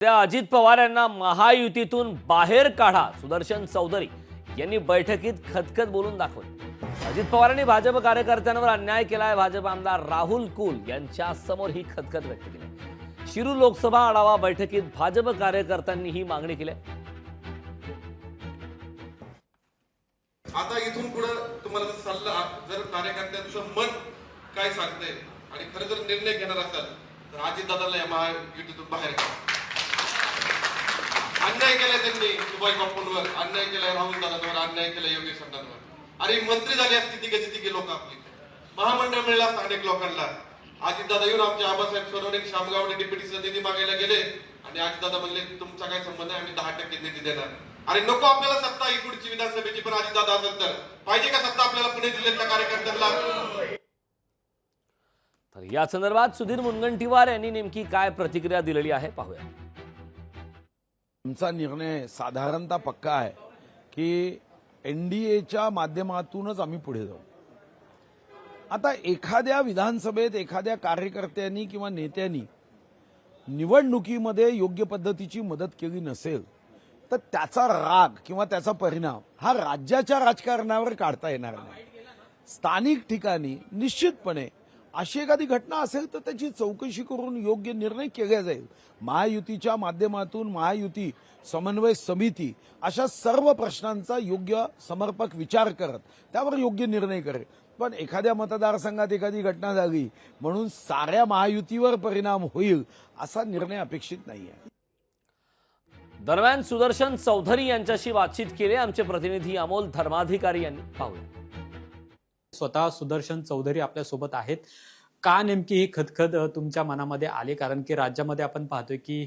त्या अजित पवार यांना महायुतीतून बाहेर काढा, सुदर्शन चौधरी यांनी बैठकीत खतखत बोलून दाखवले। अजित पवारांनी भाजप कार्यकर्त्यांवर अन्याय केलाय। भाजप आमदार राहुल कुल यांच्या समोर ही खतखत व्यक्त केली। शिरूर लोकसभा आढावा बैठकीत भाजप कार्यकर्त्यांनी ही मागणी केली। आता इथून पुढे तुम्हाला सल्ला, जर कार्यकर्त्यांचं मन काय सांगते आणि खरं जर निर्णय घेणार असाल तर अजितदादाला या महायुतीतून बाहेर काढा। अन्याय केलाय त्यांनी सुभाष बापूंवर, अन्याय केलाय राहुल दादांवर, अन्याय केलाय योगेश अण्णांवर। अरे मंत्री झाले असते तिघे लोक आपली, महामंडळ मिळालं असतं अनेक लोकांना। अजितदादा येऊन आमचे आबासाहेब सोनवणे शामगावने डिप्युटीचा निधी मागायला गेले आणि अजितदादा म्हणले तुमचा काय संबंध आहे, आम्ही 10% निधी देणार। अरे नको आपल्याला सत्ता ही पुढची विधानसभेची, पण अजितदादा असेल तर पाहिजे का सत्ता आपल्याला पुणे जिल्ह्यातल्या कार्यकर्त्यांना? तर या संदर्भात सुधीर मुनगंटीवार यांनी नेमकी काय प्रतिक्रिया दिलेली आहे पाहूया। आमचा निर्णय साधारणतः पक्का आहे की एनडीएच्या माध्यमातूनच आम्ही पुढे जाऊ। आता एखाद्या विधानसभेत एखाद्या कार्यकर्त्यांनी किंवा नेत्यांनी निवडणुकीमध्ये योग्य पद्धतीची मदत केली नसेल तर त्याचा राग किंवा त्याचा परिणाम हा राज्याच्या राजकारणावर काढता येणार नाही। स्थानिक ठिकाणी निश्चितपणे अशी एखादी घटना असेल तर त्याची चौकशी करून योग्य निर्णय केला जाईल। महायुतीच्या माध्यमातून महायुती समन्वय समिती अशा सर्व प्रश्नांचा योग्य समर्पक विचार करत त्यावर योग्य निर्णय करेल। पण एखाद्या मतदारसंघात एखादी घटना झाली म्हणून साऱ्या महायुतीवर परिणाम होईल असा निर्णय अपेक्षित नाहीये। दरम्यान सुदर्शन चौधरी यांच्याशी बातचीत केली आमचे प्रतिनिधी अमोल धर्माधिकारी यांनी। पाहूया। स्वतः सुदर्शन चौधरी आपल्या सोबत आहेत। का नेमकी ही खतखत तुमच्या मनामध्ये आली? कारण की राज्यामध्ये आपण पाहतोय की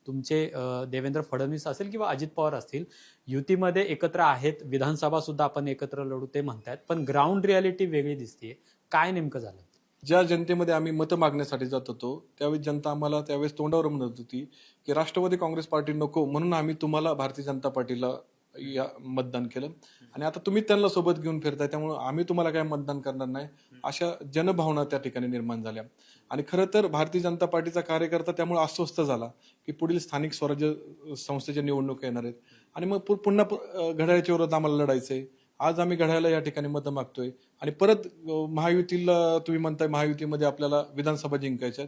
तुमचे देवेंद्र फडणवीस असेल किंवा अजित पवार असतील युतीमध्ये एकत्र आहेत, विधानसभा सुद्धा आपण एकत्र लढू ते म्हणतात, पण ग्राउंड रियालिटी वेगळी दिसतेय। काय नेमकं झालं? ज्या जनतेमध्ये आम्ही मतं मागण्यासाठी जात होतो त्यावेळेस जनता आम्हाला त्यावेळेस तोंडावर म्हणत होती की राष्ट्रवादी काँग्रेस पार्टी नको, म्हणून आम्ही तुम्हाला भारतीय जनता पार्टीला या मतदान केलं आणि आता तुम्ही त्यांना सोबत घेऊन फिरताय, त्यामुळे आम्ही तुम्हाला काय मतदान करणार नाही अशा जनभावना त्या ठिकाणी निर्माण झाल्या। आणि खरं तर भारतीय जनता पार्टीचा कार्यकर्ता त्यामुळे अस्वस्थ झाला की पुढील स्थानिक स्वराज्य संस्थेच्या निवडणूक येणार आहेत आणि मग पुन्हा घड्याळाच्या विरोधात आम्हाला लढायचंय। आज आम्ही घड्याळाला या ठिकाणी मतं मागतोय आणि परत महायुतीला तुम्ही म्हणताय महायुतीमध्ये आपल्याला विधानसभा जिंकायच्या,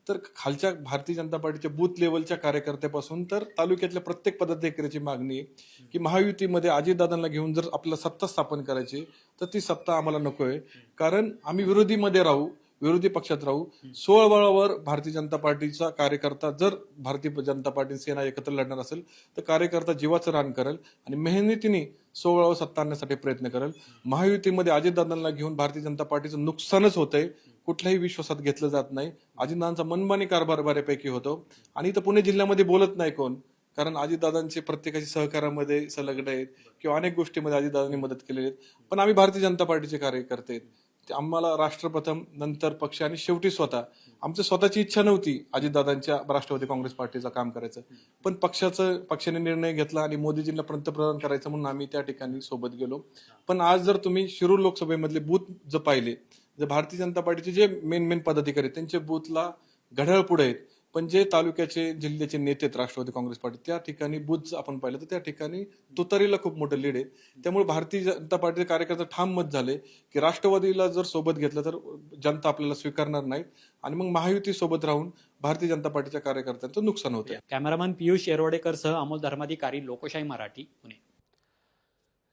तर खालच्या भारतीय जनता पार्टीच्या बूथ लेवलच्या कार्यकर्त्यापासून तर तालुक्यातल्या प्रत्येक पदाधिकाऱ्याची मागणी आहे की महायुतीमध्ये अजितदादांना घेऊन जर आपल्याला सत्ता स्थापन करायची तर ती सत्ता आम्हाला नकोय, कारण आम्ही विरोधीमध्ये राहू, विरोधी पक्षात राहू। स्वबळावर भारतीय जनता पार्टीचा कार्यकर्ता जर भारतीय जनता पार्टी सेना एकत्र लढणार असेल तर कार्यकर्ता जीवाचं रान करेल आणि मेहनतीने स्वबळावर सत्ता आणण्यासाठी प्रयत्न करेल। महायुतीमध्ये अजितदादांना घेऊन भारतीय जनता पार्टीचं नुकसानच होतंय, कुठल्याही विश्वासात घेतलं जात नाही। अजितदादांचा मनमानी कारभार बऱ्यापैकी होतो आणि इथं पुणे जिल्ह्यामध्ये बोलत नाही कोण, कारण अजितदादांचे प्रत्येकाच्या सहकार्यामध्ये संलग्न आहेत किंवा अनेक गोष्टीमध्ये अजितदादांनी मदत केलेली आहेत। पण आम्ही भारतीय जनता पार्टीचे कार्यकर्ते आहेत, आम्हाला राष्ट्रप्रथम, नंतर पक्ष आणि शेवटी स्वतः। आमची स्वतःची इच्छा नव्हती अजितदादांच्या राष्ट्रवादी काँग्रेस पार्टीचं काम करायचं, पण पक्षाने निर्णय घेतला आणि मोदीजींना पंतप्रधान करायचं म्हणून आम्ही त्या ठिकाणी सोबत गेलो। पण आज जर तुम्ही शिरूर लोकसभेमधले बूथ जर पाहिले, जर भारतीय जनता पार्टीचे जे मेन पदाधिकारी त्यांचे बूथला घड्याळ पुढे आहेत, पण जे तालुक्याचे जिल्ह्याचे नेते आहेत राष्ट्रवादी काँग्रेस पार्टी त्या ठिकाणी बूथ आपण पाहिलं तर त्या ठिकाणी तुतारीला खूप मोठं लीड आहे। त्यामुळे भारतीय जनता पार्टीचे कार्यकर्ते ठाम मत झाले की राष्ट्रवादीला जर सोबत घेतलं तर जनता आपल्याला स्वीकारणार नाही आणि मग महायुती सोबत राहून भारतीय जनता पार्टीच्या कार्यकर्त्यांचं नुकसान होतं। कॅमेरामन पियुष येरवडेकर सह अमोल धर्माधिकारी, लोकशाही मराठी, पुणे।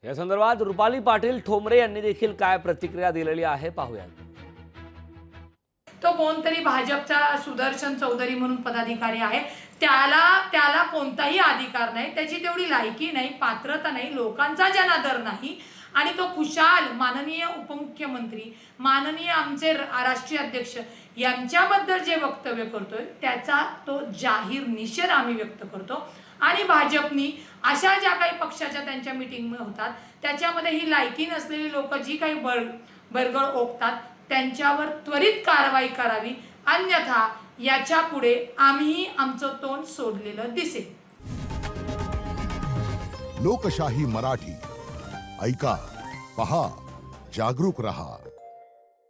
या संदर्भात रुपाली पाटील ठोंबरे यांनी देखील काय प्रतिक्रिया दिलेली आहे पाहूया। तो कोणतरी भाजपचा सुदर्शन चौधरी म्हणून पदाधिकारी आहे, त्याला कोणताही अधिकार नाही, त्याची तेवढी लायकी नाही, पात्रता नाही, लोकांचा जनादर नाही आणि तो खुशाल माननीय उपमुख्यमंत्री, माननीय आमचे राष्ट्रीय अध्यक्ष यांच्याबद्दल जे वक्तव्य करतोय त्याचा तो जाहीर निषेध आम्ही व्यक्त करतो। आणि भाजपनी अशा ज्या काही पक्षाच्या त्यांच्या मीटिंग होतात त्याच्यामध्ये ही लायकी नसलेली लोक जी काही बरगळ ओकतात त्यांच्यावर त्वरित कारवाई करावी, अन्यथा याच्या पुढे आम्ही आमचं तोंड सोडलेलं दिसेल। लोकशाही मराठी ऐका, पहा, जागरूक रहा।